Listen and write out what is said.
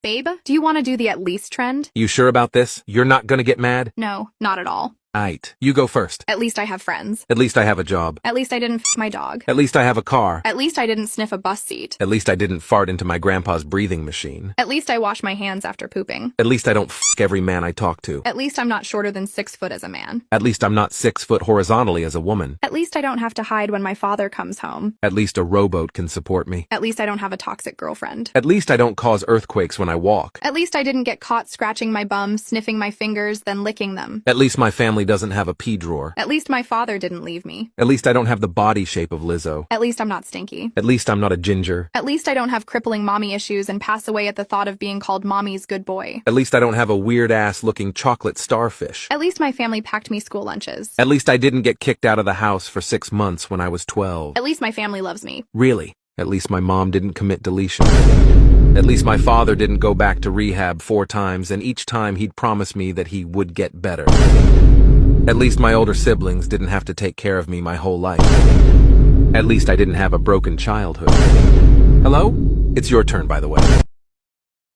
Babe, do you want to do the at least trend? You sure about this? You're not gonna get mad? No, not at all. Aight. You go first. At least I have friends. At least I have a job. At least I didn't f my dog. At least I have a car. At least I didn't sniff a bus seat. At least I didn't fart into my grandpa's breathing machine. At least I wash my hands after pooping. At least I don't f every man I talk to. At least I'm not shorter than 6 foot as a man. At least I'm not 6 foot horizontally as a woman. At least I don't have to hide when my father comes home. At least a rowboat can support me. At least I don't have a toxic girlfriend. At least I don't cause earthquakes when I walk. At least I didn't get caught scratching my bum, sniffing my fingers, then licking them. At least my family doesn't have a pee drawer. At least my father didn't leave me. At least I don't have the body shape of Lizzo. At least I'm not stinky. At least I'm not a ginger. At least I don't have crippling mommy issues and pass away at the thought of being called mommy's good boy. At least I don't have a weird-ass looking chocolate starfish. At least my family packed me school lunches. At least I didn't get kicked out of the house for 6 months when I was 12. At least my family loves me. Really? At least my mom didn't commit deletion. At least my father didn't go back to rehab 4 times, and each time he'd promise me that he would get better. At least my older siblings didn't have to take care of me my whole life. At least I didn't have a broken childhood. Hello? It's your turn, by the way.